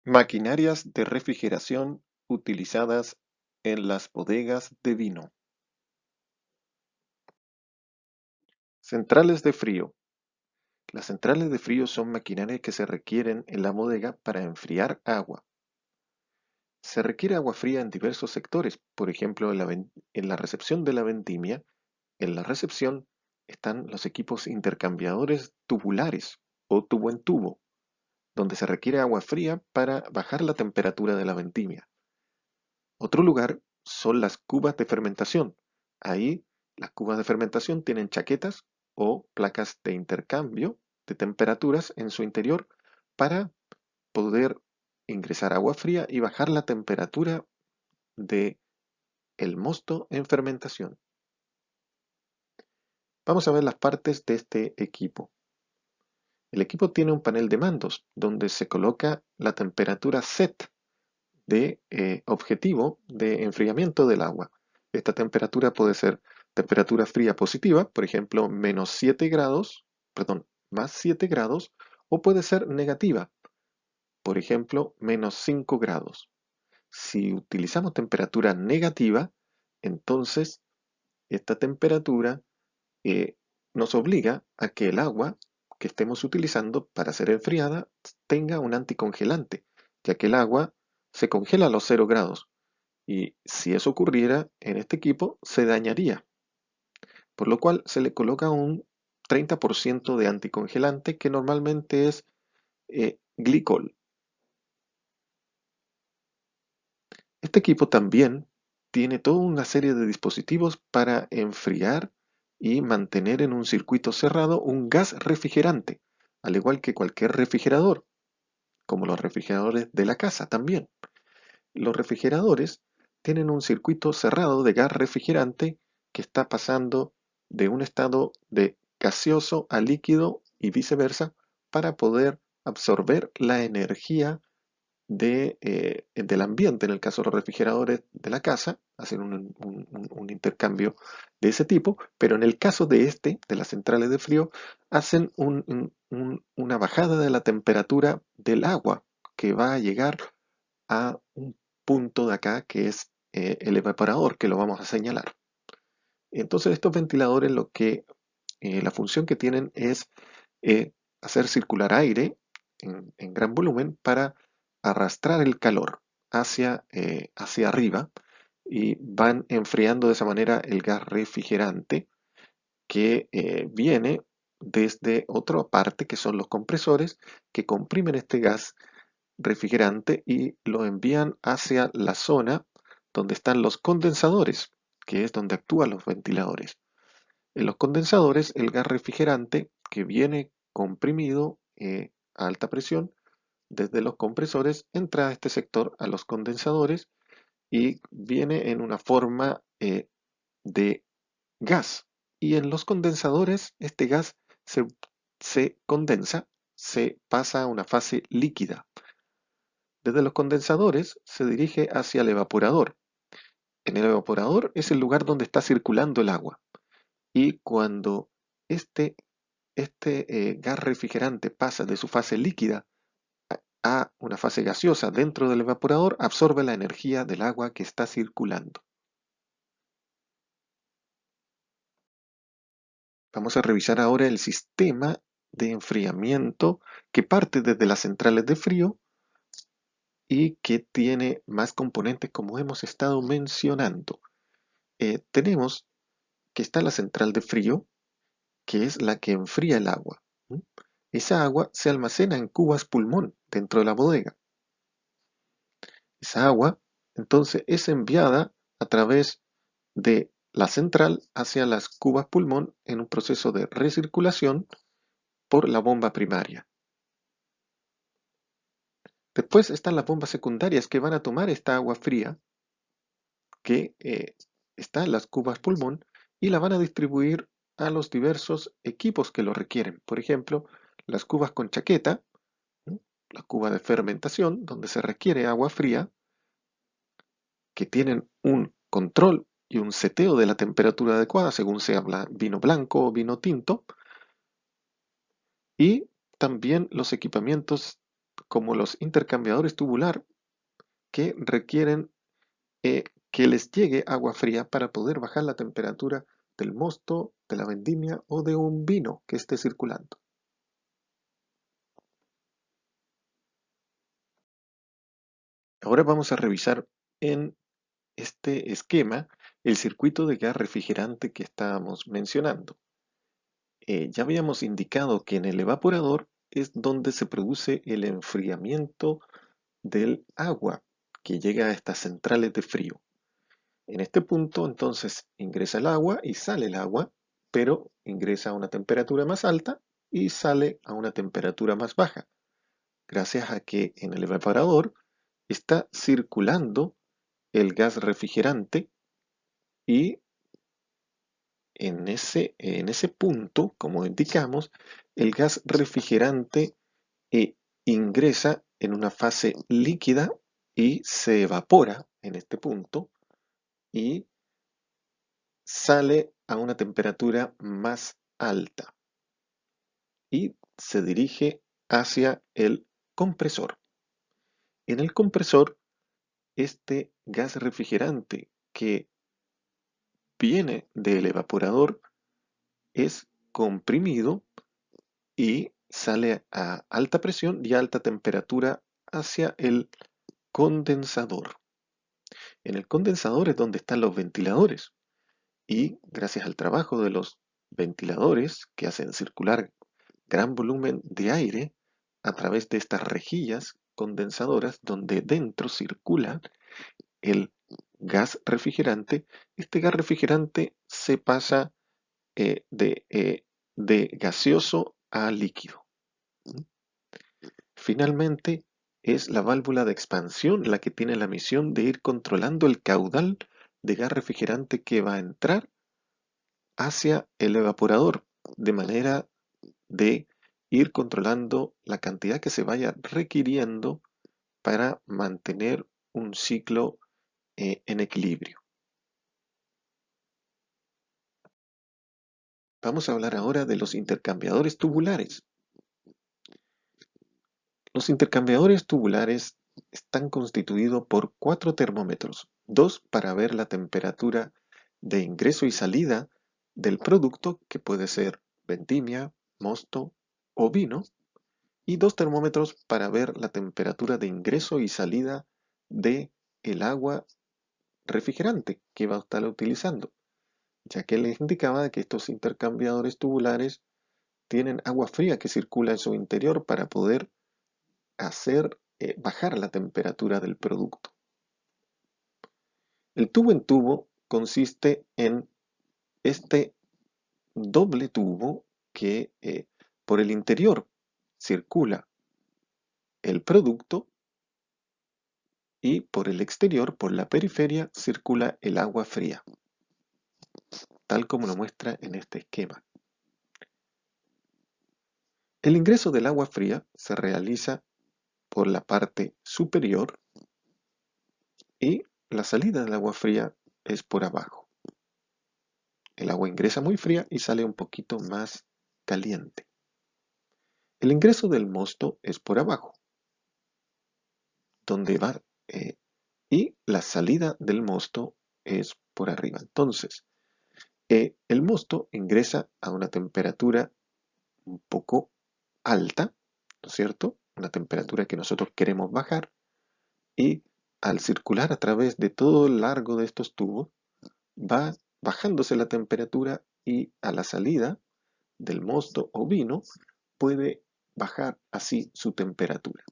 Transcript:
Maquinarias de refrigeración utilizadas en las bodegas de vino. Centrales de frío. Las centrales de frío son maquinarias que se requieren en la bodega para enfriar agua. Se requiere agua fría en diversos sectores, por ejemplo, en la recepción de la vendimia. En la recepción están los equipos intercambiadores tubulares o tubo en tubo, donde se requiere agua fría para bajar la temperatura de la vendimia. Otro lugar son las cubas de fermentación. Ahí las cubas de fermentación tienen chaquetas o placas de intercambio de temperaturas en su interior para poder ingresar agua fría y bajar la temperatura de el mosto en fermentación. Vamos a ver las partes de este equipo. El equipo tiene un panel de mandos donde se coloca la temperatura set de objetivo de enfriamiento del agua. Esta temperatura puede ser temperatura fría positiva, por ejemplo, menos 7 grados, perdón, más 7 grados, o puede ser negativa, por ejemplo, menos 5 grados. Si utilizamos temperatura negativa, entonces esta temperatura eh, nos obliga a que el agua que estemos utilizando para ser enfriada tenga un anticongelante, ya que el agua se congela a los 0 grados. Y si eso ocurriera en este equipo, se dañaría, por lo cual se le coloca un 30% de anticongelante que normalmente es glicol. Este equipo también tiene toda una serie de dispositivos para enfriar y mantener en un circuito cerrado un gas refrigerante, al igual que cualquier refrigerador, como los refrigeradores de la casa también. Los refrigeradores tienen un circuito cerrado de gas refrigerante que está pasando de un estado de gaseoso a líquido y viceversa para poder absorber la energía del ambiente. En el caso de los refrigeradores de la casa, hacen un intercambio de ese tipo, pero en el caso de de las centrales de frío, hacen una bajada de la temperatura del agua que va a llegar a un punto de acá que es el evaporador, que lo vamos a señalar. Entonces estos ventiladores la función que tienen es hacer circular aire en gran volumen para arrastrar el calor hacia arriba y van enfriando de esa manera el gas refrigerante que viene desde otra parte que son los compresores que comprimen este gas refrigerante y lo envían hacia la zona donde están los condensadores, que es donde actúan los ventiladores. En los condensadores, el gas refrigerante que viene comprimido a alta presión desde los compresores entra a este sector a los condensadores y viene en una forma de gas. Y en los condensadores, este gas se, se condensa, se pasa a una fase líquida. Desde los condensadores se dirige hacia el evaporador. En el evaporador es el lugar donde está circulando el agua. Y cuando este, este gas refrigerante pasa de su fase líquida a una fase gaseosa dentro del evaporador, absorbe la energía del agua que está circulando. Vamos a revisar ahora el sistema de enfriamiento que parte desde las centrales de frío y que tiene más componentes como hemos estado mencionando. Tenemos que está la central de frío, que es la que enfría el agua. ¿M? Esa agua se almacena en cubas pulmón dentro de la bodega. Esa agua entonces es enviada a través de la central hacia las cubas pulmón en un proceso de recirculación por la bomba primaria. Después están las bombas secundarias que van a tomar esta agua fría que está en las cubas pulmón y la van a distribuir a los diversos equipos que lo requieren. Por ejemplo, las cubas con chaqueta, ¿m? La cuba de fermentación, donde se requiere agua fría, que tienen un control y un seteo de la temperatura adecuada según sea vino blanco o vino tinto, y también los equipamientos como los intercambiadores tubular que requieren que les llegue agua fría para poder bajar la temperatura del mosto, de la vendimia o de un vino que esté circulando. Ahora vamos a revisar en este esquema el circuito de gas refrigerante que estábamos mencionando. Ya habíamos indicado que en el evaporador es donde se produce el enfriamiento del agua que llega a estas centrales de frío. En este punto entonces ingresa el agua y sale el agua, pero ingresa a una temperatura más alta y sale a una temperatura más baja, gracias a que en el evaporador está circulando el gas refrigerante y en ese punto, como indicamos, el gas refrigerante eh, ingresa en una fase líquida y se evapora en este punto y sale a una temperatura más alta y se dirige hacia el compresor. En el compresor, este gas refrigerante que viene del evaporador es comprimido y sale a alta presión y alta temperatura hacia el condensador. En el condensador es donde están los ventiladores y gracias al trabajo de los ventiladores que hacen circular gran volumen de aire a través de estas rejillas condensadoras donde dentro circula el gas refrigerante, este gas refrigerante se pasa eh, de, eh, de gaseoso a líquido. Finalmente, es la válvula de expansión la que tiene la misión de ir controlando el caudal de gas refrigerante que va a entrar hacia el evaporador, de manera de ir controlando la cantidad que se vaya requiriendo para mantener un ciclo en equilibrio. Vamos a hablar ahora de los intercambiadores tubulares. Los intercambiadores tubulares están constituidos por 4 termómetros, 2 para ver la temperatura de ingreso y salida del producto, que puede ser vendimia, mosto o vino, y 2 termómetros para ver la temperatura de ingreso y salida de el agua refrigerante que va a estar utilizando, ya que les indicaba que estos intercambiadores tubulares tienen agua fría que circula en su interior para poder hacer bajar la temperatura del producto. El tubo en tubo consiste en este doble tubo que por el interior circula el producto y por el exterior, por la periferia, circula el agua fría, tal como lo muestra en este esquema. El ingreso del agua fría se realiza por la parte superior y la salida del agua fría es por abajo. El agua ingresa muy fría y sale un poquito más caliente. El ingreso del mosto es por abajo, donde va, y la salida del mosto es por arriba. Entonces, el mosto ingresa a una temperatura un poco alta, ¿no es cierto? Una temperatura que nosotros queremos bajar y al circular a través de todo el largo de estos tubos va bajándose la temperatura y a la salida del mosto o vino puede bajar así su temperatura.